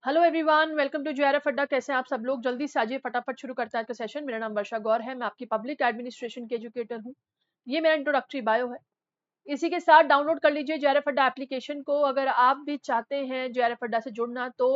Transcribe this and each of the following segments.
Hello everyone, welcome to JRF Adda. कैसे हैं आप सब लोग? जल्दी से आइए, फटाफट शुरू करते हैं आज का सेशन। मेरा नाम वर्षा गौर है, मैं आपकी पब्लिक एडमिनिस्ट्रेशन की एजुकेटर हूँ। ये मेरा इंट्रोडक्टरी बायो है। इसी के साथ डाउनलोड कर लीजिए जेआरएफ अड्डा एप्लीकेशन को। अगर आप भी चाहते हैं जेआरएफ अड्डा से जुड़ना तो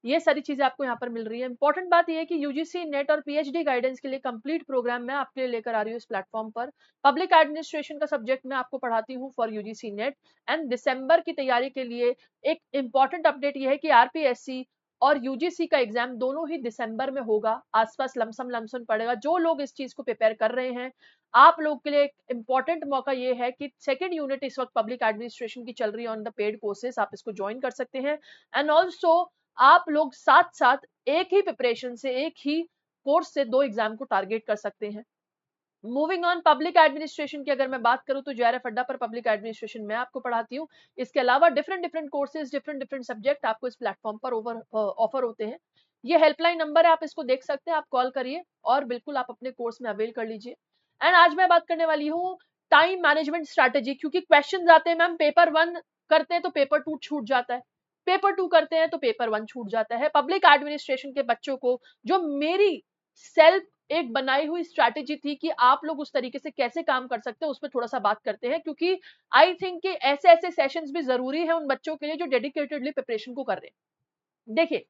ये सारी चीजें आपको यहाँ पर मिल रही है। इंपॉर्टेंट बात यह है कि यूजीसी नेट और पीएचडी गाइडेंस के लिए कंप्लीट प्रोग्राम मैं आपके लिए लेकर आ रही हूँ इस प्लेटफॉर्म पर। पब्लिक एडमिनिस्ट्रेशन का सब्जेक्ट मैं आपको पढ़ाती हूँ फॉर यूजीसी नेट एंड दिसंबर की तैयारी के लिए। एक इंपॉर्टेंट अपडेट यह है कि आरपीएससी और यूजीसी का एग्जाम दोनों ही दिसंबर में होगा। आसपास लमसम पड़ेगा। जो लोग इस चीज को प्रिपेयर कर रहे हैं, आप लोग के लिए एक इंपॉर्टेंट मौका ये है कि सेकंड यूनिट इस वक्त पब्लिक एडमिनिस्ट्रेशन की चल रही है ऑन द पेड कोर्सेज, आप इसको ज्वाइन कर सकते हैं। एंड ऑल्सो आप लोग साथ साथ एक ही प्रिपरेशन से, एक ही कोर्स से दो एग्जाम को टारगेट कर सकते हैं। मूविंग ऑन, पब्लिक एडमिनिस्ट्रेशन की अगर मैं बात करूं तो जेआरएफ अड्डा पर पब्लिक एडमिनिस्ट्रेशन मैं आपको पढ़ाती हूँ। इसके अलावा different different courses, different subject आपको इस प्लेटफॉर्म पर ऑफर होते हैं। ये हेल्पलाइन नंबर है, आप इसको देख सकते हैं, आप कॉल करिए और बिल्कुल आप अपने कोर्स में अवेल कर लीजिए। एंड आज मैं बात करने वाली हूँ टाइम मैनेजमेंट स्ट्रैटेजी, क्योंकि क्वेश्चन आते हैं मैम पेपर 1 करते हैं तो पेपर 2 छूट जाता है, पेपर 2 करते हैं तो पेपर 1 छूट जाता है। पब्लिक एडमिनिस्ट्रेशन के बच्चों को जो मेरी सेल्फ एक बनाई हुई स्ट्रैटेजी थी कि आप लोग उस तरीके से कैसे काम कर सकते हैं, उस पर थोड़ा सा बात करते हैं, क्योंकि आई थिंक कि ऐसे ऐसे सेशंस भी जरूरी है उन बच्चों के लिए जो डेडिकेटेडली प्रिपरेशन को कर रहे हैं। देखिए,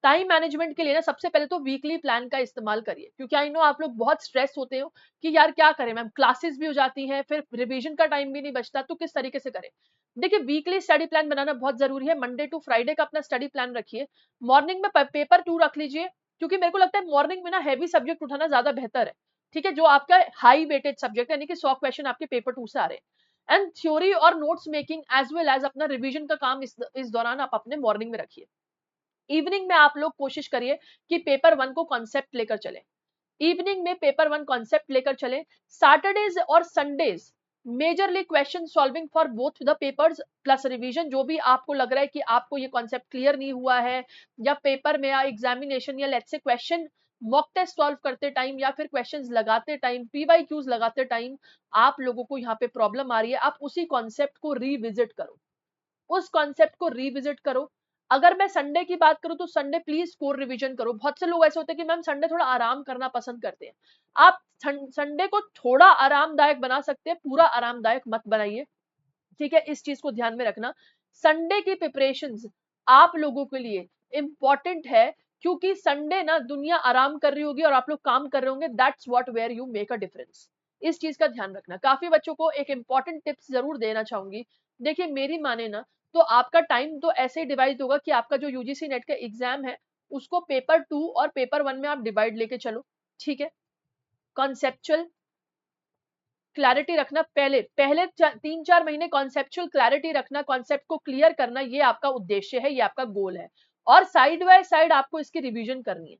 टाइम मैनेजमेंट के लिए ना सबसे पहले तो वीकली प्लान का इस्तेमाल करिए, क्योंकि आई नो आप लोग बहुत स्ट्रेस होते हो कि यार क्या करें मैम, क्लासेस भी हो जाती हैं, फिर रिवीजन का टाइम भी नहीं बचता, तो किस तरीके से करें। देखिए, वीकली स्टडी प्लान बनाना बहुत जरूरी है। मंडे टू फ्राइडे का अपना स्टडी प्लान रखिए। मॉर्निंग में पेपर 2 रख लीजिए, क्योंकि मेरे को लगता है मॉर्निंग में ना हैवी सब्जेक्ट उठाना ज्यादा बेहतर है। ठीक है, जो आपका हाई वेटेज सब्जेक्ट है, यानी कि 100 क्वेश्चन आपके पेपर 2 से आ रहे हैं। एंड थ्योरी और notes making as well as अपना रिवीजन का काम इस दौरान आप अपने मॉर्निंग में रखिए। इवनिंग में आप लोग कोशिश करिए कि पेपर 1 को कॉन्सेप्ट लेकर चले। इवनिंग में पेपर 1 कॉन्सेप्ट लेकर चले। सैटरडेज और Sundays majorly question solving for both the papers plus revision. जो भी आपको लग रहा है कि आपको ये कॉन्सेप्ट क्लियर नहीं हुआ है, या पेपर में या एग्जामिनेशन या लेट्स से क्वेश्चन मॉक टेस्ट सॉल्व करते टाइम या फिर क्वेश्चंस लगाते टाइम, पीवाईक्यूज लगाते टाइम आप लोगों को यहाँ पे प्रॉब्लम आ रही है, आप उसी कॉन्सेप्ट को रिविजिट करो, उस कॉन्सेप्ट को रिविजिट करो। अगर मैं संडे की बात करूं तो संडे प्लीज कोर रिवीजन करो। बहुत से लोग ऐसे होते हैं कि मैम संडे थोड़ा आराम करना पसंद करते हैं। आप संडे को थोड़ा आरामदायक बना सकते हैं, पूरा आरामदायक मत बनाइए। ठीक है, इस चीज को ध्यान में रखना। संडे की प्रिपरेशंस आप लोगों के लिए इंपॉर्टेंट है, क्योंकि संडे ना दुनिया आराम कर रही होगी और आप लोग काम कर रहे होंगे। That's what where you make a difference. इस चीज का ध्यान रखना। काफी बच्चों को एक इंपॉर्टेंट टिप्स जरूर देना चाहूंगी। देखिए, मेरी माने ना तो आपका टाइम तो ऐसे ही डिवाइड होगा कि आपका जो यूजीसी नेट का एग्जाम है उसको पेपर 2 और पेपर 1 में आप डिवाइड लेके चलो। ठीक है, कॉन्सेप्चुअल क्लैरिटी रखना। पहले पहले 3-4 महीने कॉन्सेप्चुअल क्लैरिटी रखना, कॉन्सेप्ट को क्लियर करना, ये आपका उद्देश्य है, ये आपका गोल है। और साइड बाय साइड आपको इसकी रिवीजन करनी है।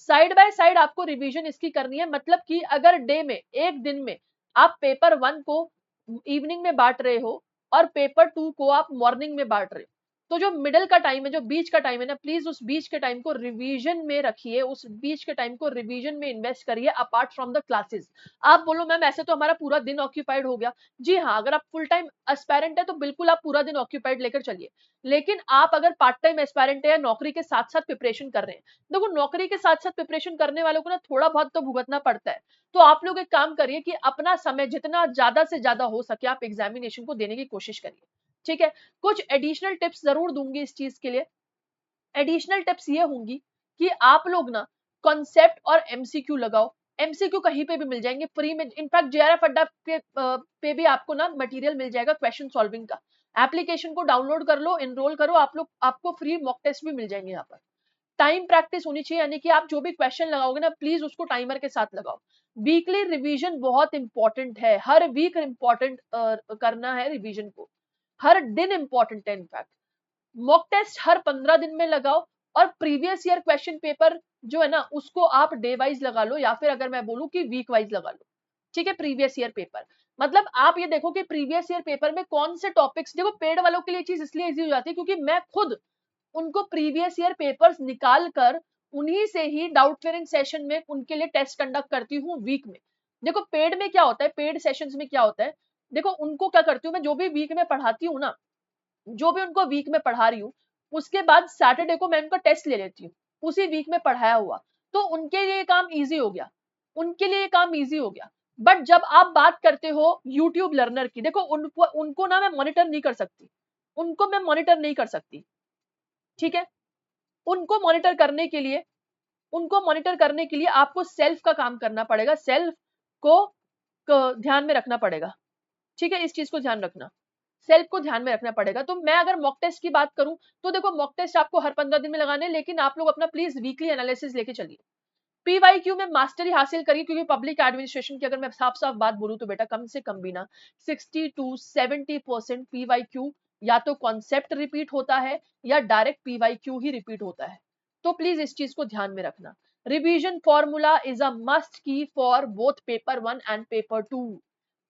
साइड बाय साइड आपको रिवीजन इसकी करनी है, मतलब कि अगर डे में, एक दिन में आप पेपर 1 को इवनिंग में बांट रहे हो और पेपर 2 को आप मॉर्निंग में बांट रहे हो, तो जो मिडिल का टाइम है, जो बीच का टाइम है ना, प्लीज उस बीच के टाइम को रिवीजन में रखिए, उस बीच के टाइम को रिवीजन में इन्वेस्ट करिए अपार्ट फ्रॉम द क्लासेस। आप बोलो मैम ऐसे तो हमारा पूरा दिन ऑक्यूपाइड हो गया। जी हाँ, अगर आप फुल टाइम एस्पायरेंट है तो बिल्कुल आप पूरा दिन ऑक्यूपाइड लेकर चलिए। लेकिन आप अगर पार्ट टाइम एस्पायरेंट है या नौकरी के साथ साथ प्रिपरेशन कर रहे हैं, देखो नौकरी के साथ साथ प्रिपरेशन करने वालों को ना थोड़ा बहुत तो भुगतना पड़ता है। तो आप लोग एक काम करिए कि अपना समय जितना ज्यादा से ज्यादा हो सके आप एग्जामिनेशन को देने की कोशिश करिए। ठीक है, कुछ एडिशनल टिप्स जरूर दूंगी इस चीज के लिए। एडिशनल टिप्स ये होंगी कि आप लोग ना कॉन्सेप्ट और एमसीक्यू लगाओ। एमसीक्यू कहीं पे भी मिल जाएंगे फ्री में। इनफैक्ट जेआरएफ अड्डा पे भी आपको ना मटेरियल मिल जाएगा क्वेश्चन सॉल्विंग का। एप्लीकेशन को डाउनलोड कर लो, एनरोल करो, आप लोग, आपको फ्री मॉक टेस्ट भी मिल जाएंगे यहाँ पर। टाइम प्रैक्टिस होनी चाहिए, यानी कि आप जो भी क्वेश्चन लगाओगे ना प्लीज उसको टाइमर के साथ लगाओ। वीकली रिवीजन बहुत इंपॉर्टेंट है, हर वीक इंपॉर्टेंट करना है रिवीजन को, हर दिन इंपॉर्टेंट है। इनफैक्ट मॉक टेस्ट हर 15 दिन में लगाओ, और प्रीवियस ईयर क्वेश्चन पेपर जो है ना उसको आप डे वाइज लगा लो, या फिर अगर मैं बोलूं कि वीक वाइज लगा लो। ठीक है, प्रीवियस ईयर पेपर, मतलब आप ये देखो कि प्रीवियस ईयर पेपर में कौन से टॉपिक्स, देखो पेड वालों के लिए चीज इसलिए इजी हो जाती है क्योंकि मैं खुद उनको प्रीवियस ईयर पेपर्स निकाल कर उन्हीं से ही डाउट क्लियरिंग सेशन में उनके लिए टेस्ट कंडक्ट करती हूँ वीक में। देखो पेड में क्या होता है, पेड सेशंस में क्या होता है, देखो उनको क्या करती हूँ मैं, जो भी वीक में पढ़ाती हूँ ना, जो भी उनको वीक में पढ़ा रही हूँ उसके बाद सैटरडे को मैं उनका टेस्ट ले लेती हूँ, उसी वीक में पढ़ाया हुआ, तो उनके लिए काम इजी हो गया, उनके लिए काम इजी हो गया। बट जब आप बात करते हो यूट्यूब लर्नर की, देखो उनको ना मैं मॉनिटर नहीं कर सकती, उनको मैं मॉनिटर नहीं कर सकती, ठीक है। उनको मॉनिटर करने के लिए आपको सेल्फ का काम करना पड़ेगा, सेल्फ को ध्यान में रखना पड़ेगा, ठीक है। इस चीज को ध्यान रखना, सेल्फ को ध्यान में रखना पड़ेगा। तो मैं अगर मॉक टेस्ट की बात करूं तो देखो मॉक टेस्ट आपको हर 15 दिन में लगाने, लेकिन आप लोग अपना प्लीज वीकली एनालिसिस लेके चलिए। पीवाईक्यू में मास्टरी हासिल करिए, क्योंकि पब्लिक एडमिनिस्ट्रेशन की अगर मैं साफ साफ बात बोलूं तो बेटा कम से कम भी ना 60 to 70% पीवाईक्यू या तो कॉन्सेप्ट रिपीट होता है या डायरेक्ट पीवाईक्यू ही रिपीट होता है। तो प्लीज इस चीज को ध्यान में रखना। Revision formula is a must key for both paper 1 and paper 2।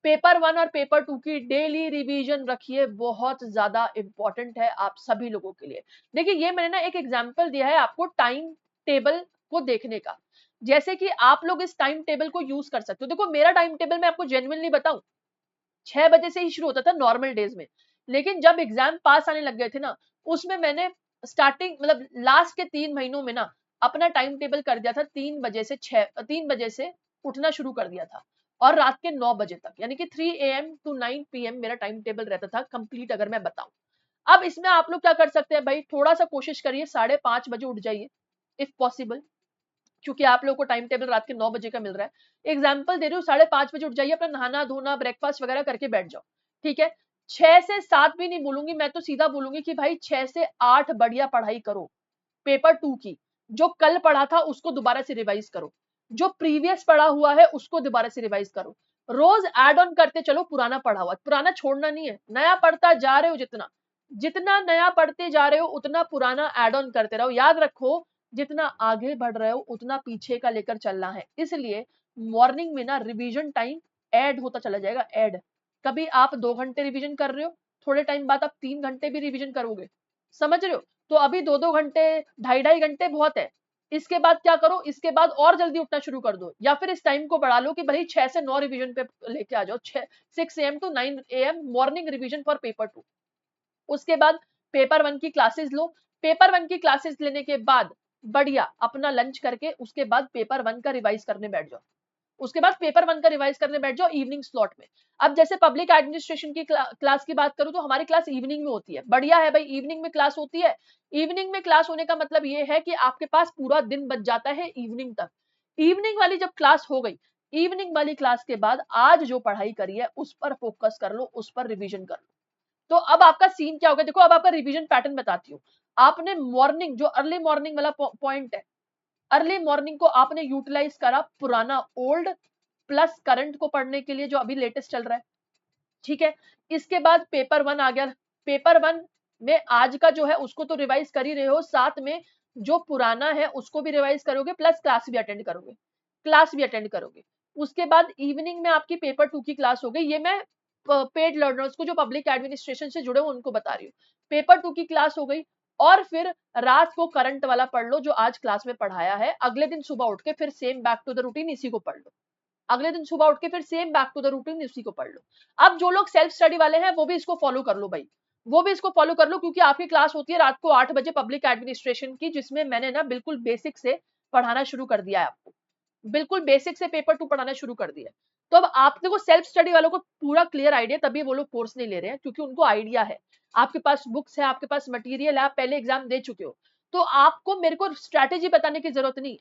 Paper 1 और पेपर 2 की डेली रिवीजन रखिए, बहुत ज्यादा इंपॉर्टेंट है आप सभी लोगों के लिए। देखिए ये मैंने ना एक एग्जांपल दिया है आपको टाइम टेबल को देखने का, जैसे कि आप लोग इस टाइम टेबल को यूज कर सकते हो। देखो मेरा टाइम टेबल मैं आपको जेन्युइनली बताऊं 6 बजे से ही शुरू होता था नॉर्मल डेज में, लेकिन जब एग्जाम पास आने लग गए थे ना, उसमें मैंने स्टार्टिंग मतलब लास्ट के 3 महीनों में ना अपना टाइम टेबल कर दिया था 3 बजे से उठना शुरू कर दिया था, और रात के 9 बजे तक, यानी कि 3 AM to 9 PM मेरा टाइम टेबल रहता था कंप्लीट, अगर मैं बताऊं। अब इसमें आप लोग क्या कर सकते हैं भाई, थोड़ा सा कोशिश करिए 5:30 बजे उठ जाइए इफ पॉसिबल, क्योंकि आप लोगों को टाइम टेबल रात के 9 बजे का मिल रहा है। एग्जाम्पल दे रही हूँ, 5:30 बजे उठ जाइए, अपना नहाना धोना ब्रेकफास्ट वगैरह करके बैठ जाओ, ठीक है। 6 से 7 भी नहीं बोलूंगी, मैं तो सीधा बोलूंगी कि भाई 6 से 8 बढ़िया पढ़ाई करो पेपर 2 की। जो कल पढ़ा था उसको दोबारा से रिवाइज करो, जो प्रीवियस पढ़ा हुआ है उसको दोबारा से रिवाइज करो, रोज एड ऑन करते चलो पुराना पढ़ा हुआ, पुराना छोड़ना नहीं है, नया पढ़ता जा रहे हो, जितना जितना नया पढ़ते जा रहे हो उतना पुराना एड ऑन करते रहो। याद रखो जितना आगे बढ़ रहे हो उतना पीछे का लेकर चलना है, इसलिए मॉर्निंग में ना रिवीजन टाइम ऐड होता चला जाएगा, ऐड। कभी आप 2 घंटे रिवीजन कर रहे हो, थोड़े टाइम बाद आप 3 घंटे भी रिवीजन करोगे, समझ रहे हो। तो अभी 2-2 घंटे 2.5-2.5 घंटे बहुत है, इसके बाद क्या करो, इसके बाद और जल्दी उठना शुरू कर दो, या फिर इस टाइम को बढ़ा लो कि भाई 6 से 9 रिवीजन पे लेके आ जाओ, 6 AM to 9 AM morning revision for paper 2। उसके बाद पेपर 1 की क्लासेस लो, पेपर 1 की क्लासेस लेने के बाद बढ़िया अपना लंच करके उसके बाद पेपर 1 का रिवाइज करने बैठ जाओ, उसके बाद पेपर 1 का रिवाइज करने बैठ जाओ इवनिंग स्लॉट में। अब जैसे पब्लिक एडमिनिस्ट्रेशन की क्लास की बात करूं तो हमारी क्लास इवनिंग में होती है, बढ़िया है भाई, इवनिंग में क्लास होती है। इवनिंग में क्लास होने का मतलब ये है कि आपके पास पूरा दिन बच जाता है इवनिंग तक। इवनिंग वाली जब क्लास हो गई, इवनिंग वाली क्लास के बाद आज जो पढ़ाई करी है उस पर फोकस कर लो, उस पर रिविजन कर लो। तो अब आपका सीन क्या होगा, देखो अब आपका रिवीजन पैटर्न बताती हूँ। आपने मॉर्निंग, जो अर्ली मॉर्निंग वाला पॉइंट है, अर्ली मॉर्निंग को आपने यूटिलाइज करा पुराना ओल्ड प्लस करंट को पढ़ने के लिए जो अभी लेटेस्ट चल रहा है, ठीक है। इसके बाद पेपर 1 आ गया, पेपर 1 में आज का जो है उसको तो रिवाइज कर ही रहे हो, साथ में जो पुराना है उसको भी रिवाइज करोगे, प्लस क्लास भी अटेंड करोगे, क्लास भी अटेंड करोगे। उसके बाद इवनिंग में आपकी पेपर 2 की क्लास हो गई, ये मैं पेड लर्नर्स को जो पब्लिक एडमिनिस्ट्रेशन से जुड़े हो उनको बता रही हूँ। पेपर 2 की क्लास हो गई, और फिर रात को करंट वाला पढ़ लो जो आज क्लास में पढ़ाया है, अगले दिन सुबह उठ के फिर same back to the routine इसी को पढ़ लो, अगले दिन सुबह उठ के फिर same back to the routine इसी को पढ़ लो। अब जो लोग सेल्फ स्टडी वाले हैं वो भी इसको फॉलो कर लो भाई, वो भी इसको फॉलो कर लो, क्योंकि आपकी क्लास होती है रात को 8 बजे पब्लिक एडमिनिस्ट्रेशन की, जिसमें मैंने ना बिल्कुल बेसिक से पढ़ाना शुरू कर दिया है आपको, बिल्कुल बेसिक से पेपर 2 पढ़ाना शुरू कर दिया है। तो अब आप देखो सेल्फ स्टडी वालों को पूरा क्लियर आइडिया, तभी वो लोग कोर्स नहीं ले रहे हैं, क्योंकि उनको आइडिया है, आपके पास बुक्स है, आपके पास मटेरियल है, आप पहले एग्जाम दे चुके हो, तो आपको मेरे को स्ट्रैटेजी बताने की जरूरत नहीं,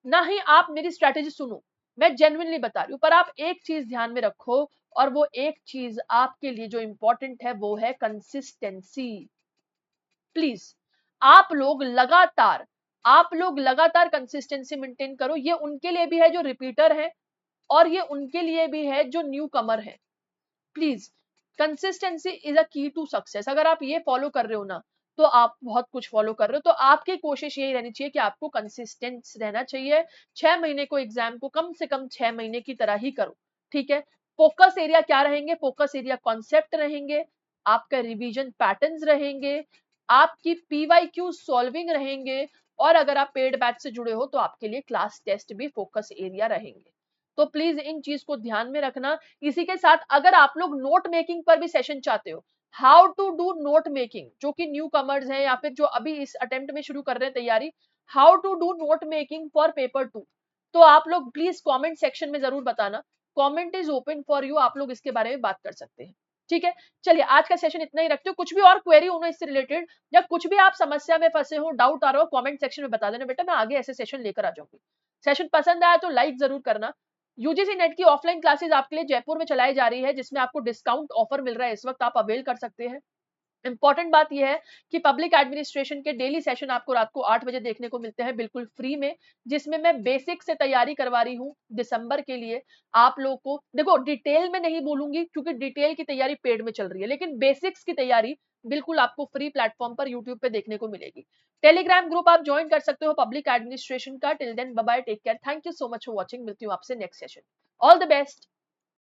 ना ही आप मेरी स्ट्रैटेजी सुनो, मैं जेन्युइनली बता रही हूँ। पर आप एक चीज ध्यान में रखो, और वो एक चीज आपके लिए जो इंपॉर्टेंट है वो है कंसिस्टेंसी। प्लीज आप लोग लगातार कंसिस्टेंसी मेंटेन करो, ये उनके लिए भी है जो रिपीटर है, और ये उनके लिए भी है जो न्यू कमर है। प्लीज कंसिस्टेंसी इज अ की टू सक्सेस, अगर आप ये फॉलो कर रहे हो ना तो आप बहुत कुछ फॉलो कर रहे हो। तो आपकी कोशिश यही रहनी चाहिए कि आपको कंसिस्टेंट रहना चाहिए, 6 महीने को एग्जाम को कम से कम 6 महीने की तरह ही करो, ठीक है। फोकस एरिया क्या रहेंगे, फोकस एरिया कॉन्सेप्ट रहेंगे, आपका रिवीजन पैटर्न्स रहेंगे, आपकी पीवाईक्यू सॉल्विंग रहेंगे, और अगर आप पेड बैच से जुड़े हो तो आपके लिए क्लास टेस्ट भी फोकस एरिया रहेंगे। तो प्लीज इन चीज को ध्यान में रखना। इसी के साथ अगर आप लोग नोट मेकिंग पर भी सेशन चाहते हो how to do note making, जो कि न्यू कमर्स हैं या फिर जो अभी इस अटेम्प्ट में शुरू कर रहे हैं तैयारी, how to do note making for paper 2। तो आप लोग प्लीज कमेंट सेक्शन में जरूर बताना, comment is open for you, आप लोग इसके बारे में बात कर सकते हैं। ठीक है, चलिए आज का सेशन इतना ही रखते हो। कुछ भी और क्वेरी हो ना इससे रिलेटेड, या कुछ भी आप समस्या में फंसे हो, डाउट आ रहा हो, कमेंट सेक्शन में बता देना बेटा, मैं आगे ऐसे सेशन लेकर आ जाऊंगी। सेशन पसंद आया तो लाइक जरूर करना। यूजीसी नेट की ऑफलाइन क्लासेस आपके लिए जयपुर में चलाई जा रही है, जिसमें आपको डिस्काउंट ऑफर मिल रहा है, इस वक्त आप अवेल कर सकते हैं। इंपॉर्टेंट बात यह है कि पब्लिक एडमिनिस्ट्रेशन के डेली सेशन आपको रात को 8 बजे देखने को मिलते हैं बिल्कुल फ्री में, जिसमें मैं बेसिक से तैयारी करवा रही हूँ दिसंबर के लिए। आप लोग को देखो डिटेल में नहीं बोलूंगी क्योंकि डिटेल की तैयारी पेड में चल रही है, लेकिन बेसिक्स की तैयारी बिल्कुल आपको फ्री प्लेटफॉर्म पर यूट्यूब पे देखने को मिलेगी। टेलीग्राम ग्रुप आप ज्वाइन कर सकते हो पब्लिक एडमिनिस्ट्रेशन का। Till then bye bye, take care, thank you so much for watching. मिलती हूँ आपसे next session. All the best.